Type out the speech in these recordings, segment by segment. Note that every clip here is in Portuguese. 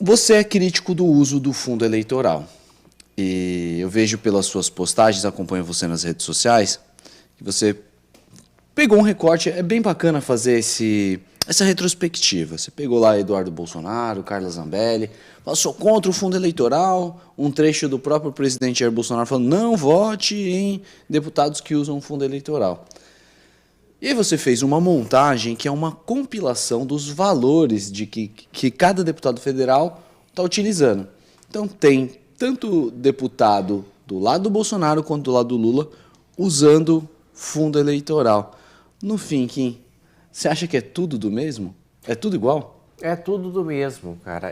Você é crítico do uso do fundo eleitoral. E eu vejo pelas suas postagens, acompanho você nas redes sociais, que você pegou um recorte. É bem bacana fazer essa retrospectiva. Você pegou lá Eduardo Bolsonaro, Carla Zambelli, passou contra o fundo eleitoral, um trecho do próprio presidente Jair Bolsonaro falando não vote em deputados que usam o fundo eleitoral. E aí você fez uma montagem que é uma compilação dos valores de que cada deputado federal está utilizando. Então tem tanto deputado do lado do Bolsonaro quanto do lado do Lula usando fundo eleitoral. No fim, Kim, você acha que é tudo do mesmo? É tudo igual? É tudo do mesmo, cara.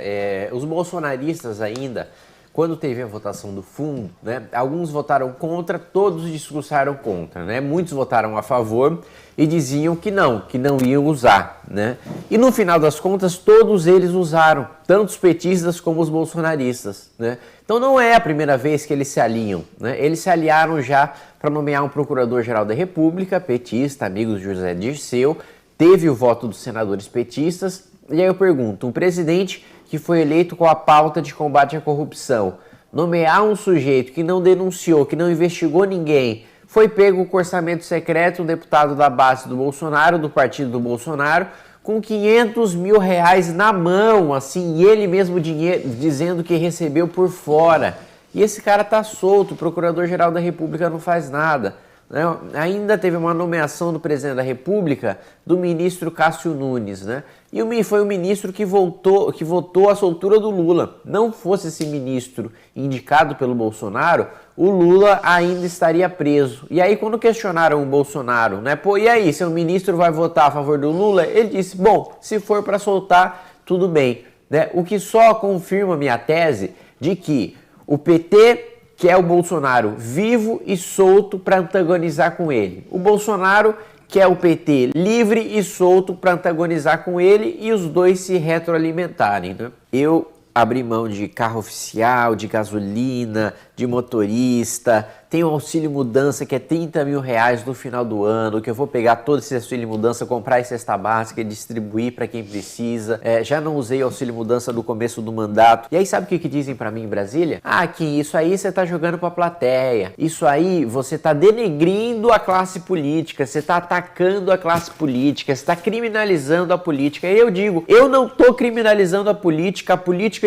Os bolsonaristas ainda, quando teve a votação do fundo, né, alguns votaram contra, todos discursaram contra, né? Muitos votaram a favor e diziam que não iam usar, né? E no final das contas, todos eles usaram, tanto os petistas como os bolsonaristas, né? Então não é a primeira vez que eles se alinham, né? Eles se aliaram já para nomear um procurador-geral da República, petista, amigo de José Dirceu, teve o voto dos senadores petistas. E aí eu pergunto, um presidente que foi eleito com a pauta de combate à corrupção, nomear um sujeito que não denunciou, que não investigou ninguém, foi pego com orçamento secreto, um deputado da base do Bolsonaro, do partido do Bolsonaro, com 500 mil reais na mão, assim, e ele mesmo dizendo que recebeu por fora. E esse cara tá solto, o Procurador-Geral da República não faz nada. Né? Ainda teve uma nomeação do presidente da República do ministro Cássio Nunes, né? E foi o ministro que votou a soltura do Lula. Não fosse esse ministro indicado pelo Bolsonaro, o Lula ainda estaria preso. E aí quando questionaram o Bolsonaro, né? Pô, e aí, seu ministro vai votar a favor do Lula? Ele disse, bom, se for para soltar, tudo bem. Né? O que só confirma a minha tese de que o PT quer o Bolsonaro vivo e solto para antagonizar com ele. O Bolsonaro quer o PT livre e solto para antagonizar com ele e os dois se retroalimentarem, né? Eu abri mão de carro oficial, de gasolina, de motorista, tem o auxílio mudança que é 30 mil reais no final do ano, que eu vou pegar todo esse auxílio mudança, comprar em cesta básica e distribuir para quem precisa. Já não usei auxílio mudança no começo do mandato. E aí sabe o que dizem para mim em Brasília? Ah, Kim, isso aí você tá jogando pra plateia, isso aí você tá denegrindo a classe política, você tá atacando a classe política, você tá criminalizando a política. E eu digo, eu não tô criminalizando a política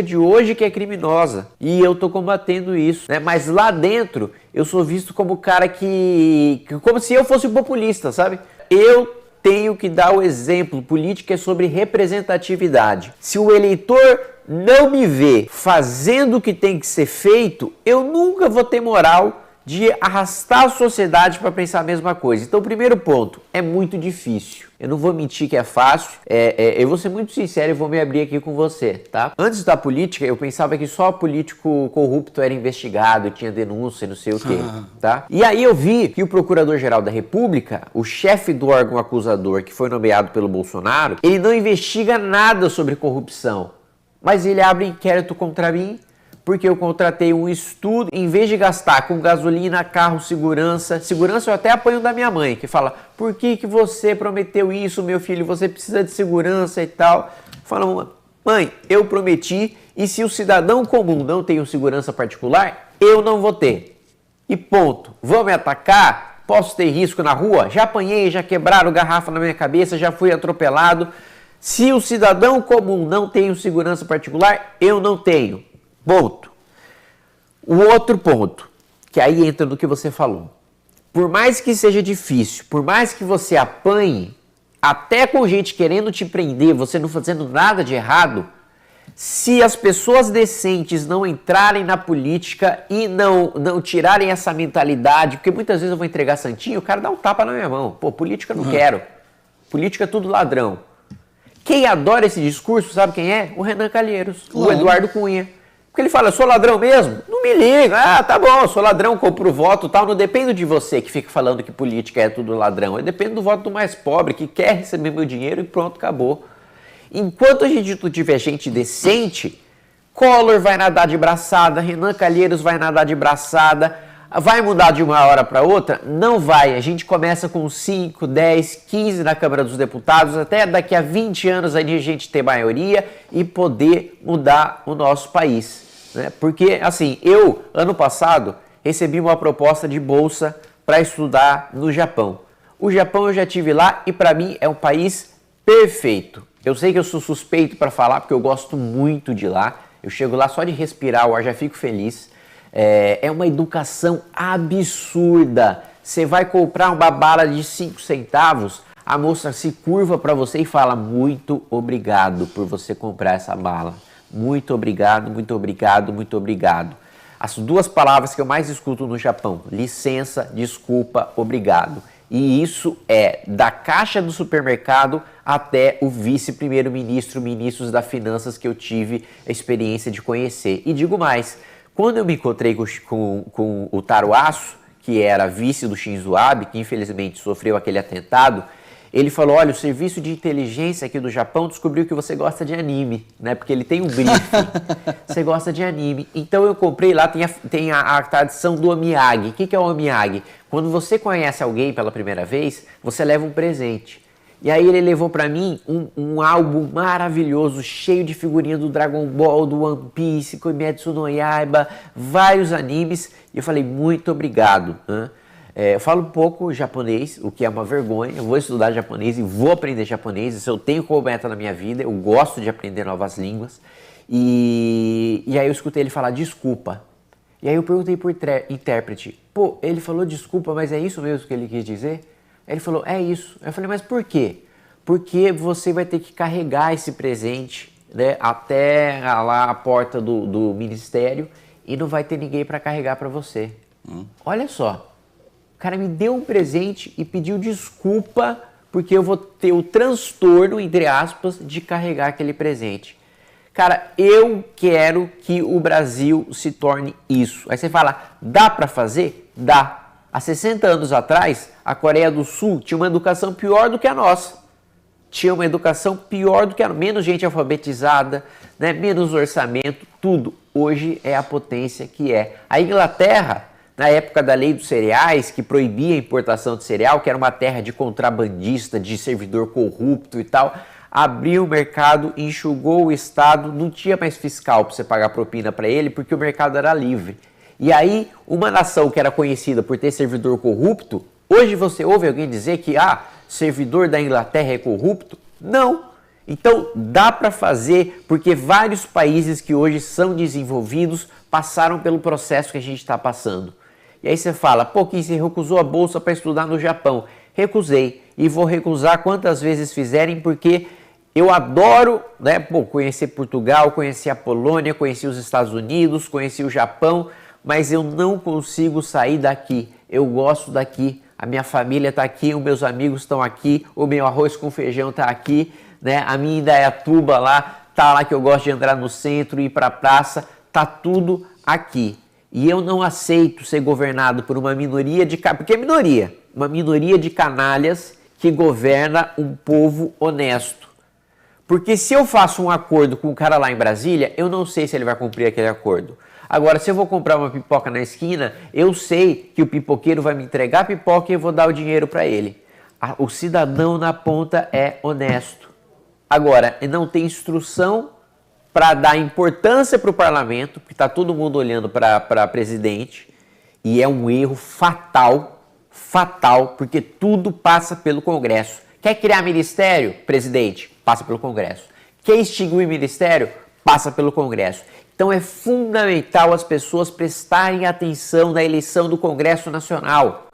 de hoje que é criminosa. E eu tô combatendo isso, né? Mas lá dentro eu sou visto como o cara como se eu fosse um populista, sabe? Eu tenho que dar o exemplo. Política é sobre representatividade. Se o eleitor não me vê fazendo o que tem que ser feito, eu nunca vou ter moral de arrastar a sociedade para pensar a mesma coisa. Então, o primeiro ponto, é muito difícil. Eu não vou mentir que é fácil, eu vou ser muito sincero e vou me abrir aqui com você, tá? Antes da política, eu pensava que só político corrupto era investigado, tinha denúncia, não sei o quê, tá? E aí eu vi que o Procurador-Geral da República, o chefe do órgão acusador que foi nomeado pelo Bolsonaro, ele não investiga nada sobre corrupção, mas ele abre inquérito contra mim, porque eu contratei um estudo, em vez de gastar com gasolina, carro, segurança eu até apanho da minha mãe, que fala, por que você prometeu isso, meu filho, você precisa de segurança e tal. Fala, mãe, eu prometi, e se o cidadão comum não tem segurança particular, eu não vou ter. E ponto. Vão me atacar? Posso ter risco na rua? Já apanhei, já quebraram garrafa na minha cabeça, já fui atropelado. Se o cidadão comum não tem segurança particular, eu não tenho. Ponto. O outro ponto, que aí entra no que você falou. Por mais que seja difícil, por mais que você apanhe, até com gente querendo te prender, você não fazendo nada de errado, se as pessoas decentes não entrarem na política e não tirarem essa mentalidade, porque muitas vezes eu vou entregar santinho, o cara dá um tapa na minha mão. Pô, política não quero. Política é tudo ladrão. Quem adora esse discurso, sabe quem é? O Renan Calheiros, o Eduardo Cunha. Porque ele fala, eu sou ladrão mesmo? Não me liga. Ah, tá bom, eu sou ladrão, compro o voto e tal. Não depende de você que fica falando que política é tudo ladrão. Depende do voto do mais pobre, que quer receber meu dinheiro e pronto, acabou. Enquanto a gente não tiver gente decente, Collor vai nadar de braçada, Renan Calheiros vai nadar de braçada, Vai mudar de uma hora para outra? Não vai. A gente começa com 5, 10, 15 na Câmara dos Deputados, até daqui a 20 anos a gente ter maioria e poder mudar o nosso país. Né? Porque, assim, eu, ano passado, recebi uma proposta de bolsa para estudar no Japão. O Japão eu já tive lá e para mim é um país perfeito. Eu sei que eu sou suspeito para falar porque eu gosto muito de lá. Eu chego lá só de respirar o ar, já fico feliz. É uma educação absurda. Você vai comprar uma bala de 5 centavos, a moça se curva para você e fala: muito obrigado por você comprar essa bala. Muito obrigado, muito obrigado, muito obrigado. As 2 palavras que eu mais escuto no Japão: licença, desculpa, obrigado. E isso é da caixa do supermercado até o vice-primeiro-ministro, ministros das finanças que eu tive a experiência de conhecer. E digo mais, quando eu me encontrei com o Taro Aso, que era vice do Shinzo Abe, que infelizmente sofreu aquele atentado, ele falou: olha, o serviço de inteligência aqui do Japão descobriu que você gosta de anime, né? Porque ele tem um briefing. Você gosta de anime. Então eu comprei lá, tem a tradição do omiyage. O que é o omiyage? Quando você conhece alguém pela primeira vez, você leva um presente. E aí ele levou pra mim um álbum maravilhoso, cheio de figurinha do Dragon Ball, do One Piece, Kimetsu no Yaiba, vários animes. E eu falei: muito obrigado. Eu falo um pouco japonês, o que é uma vergonha. Eu vou estudar japonês e vou aprender japonês. Isso eu tenho como meta na minha vida. Eu gosto de aprender novas línguas. E aí eu escutei ele falar desculpa. E aí eu perguntei pro intérprete: pô, ele falou desculpa, mas é isso mesmo que ele quis dizer? Ele falou: é isso. Eu falei: mas por quê? Porque você vai ter que carregar esse presente, né, até lá a porta do ministério e não vai ter ninguém para carregar para você. Olha só. O cara me deu um presente e pediu desculpa porque eu vou ter o transtorno, entre aspas, de carregar aquele presente. Cara, eu quero que o Brasil se torne isso. Aí você fala: dá para fazer? Dá. Há 60 anos atrás, a Coreia do Sul tinha uma educação pior do que a nossa. Tinha uma educação pior do que a nossa. Menos gente alfabetizada, né? Menos orçamento, tudo. Hoje é a potência que é. A Inglaterra, na época da lei dos cereais, que proibia a importação de cereal, que era uma terra de contrabandista, de servidor corrupto e tal, abriu o mercado, enxugou o Estado, não tinha mais fiscal para você pagar propina para ele, porque o mercado era livre. E aí, uma nação que era conhecida por ter servidor corrupto, hoje você ouve alguém dizer que servidor da Inglaterra é corrupto? Não. Então, dá para fazer, porque vários países que hoje são desenvolvidos passaram pelo processo que a gente está passando. E aí você fala: pô, Kim, você recusou a bolsa para estudar no Japão. Recusei e vou recusar quantas vezes fizerem, porque eu adoro, né, conhecer Portugal, conhecer a Polônia, conhecer os Estados Unidos, conhecer o Japão, mas eu não consigo sair daqui. Eu gosto daqui, a minha família está aqui, os meus amigos estão aqui, o meu arroz com feijão está aqui, né? A minha Indaiatuba lá, tá lá que eu gosto de entrar no centro, ir para a praça, tá tudo aqui. E eu não aceito ser governado por uma minoria porque é minoria, uma minoria de canalhas que governa um povo honesto. Porque se eu faço um acordo com o cara lá em Brasília, eu não sei se ele vai cumprir aquele acordo. Agora, se eu vou comprar uma pipoca na esquina, eu sei que o pipoqueiro vai me entregar a pipoca e eu vou dar o dinheiro para ele. O cidadão na ponta é honesto. Agora, não tem instrução para dar importância para o parlamento, porque está todo mundo olhando para presidente, e é um erro fatal, porque tudo passa pelo Congresso. Quer criar ministério? Presidente, passa pelo Congresso. Quer extinguir ministério? Passa pelo Congresso. Então é fundamental as pessoas prestarem atenção na eleição do Congresso Nacional.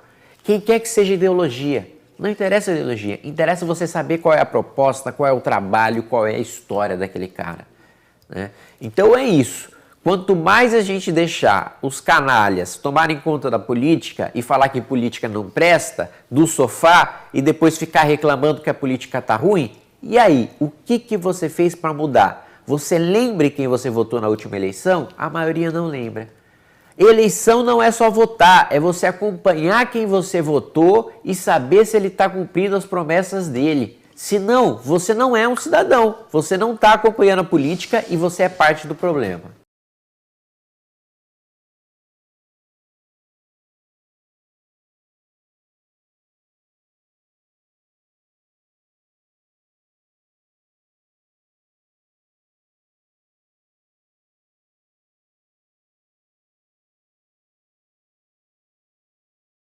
Quem quer que seja ideologia, não interessa a ideologia, interessa você saber qual é a proposta, qual é o trabalho, qual é a história daquele cara, né? Então é isso. Quanto mais a gente deixar os canalhas tomarem conta da política e falar que política não presta, do sofá, e depois ficar reclamando que a política tá ruim, e aí, o que você fez para mudar? Você lembra quem você votou na última eleição? A maioria não lembra. Eleição não é só votar, é você acompanhar quem você votou e saber se ele está cumprindo as promessas dele. Senão, você não é um cidadão, você não está acompanhando a política e você é parte do problema.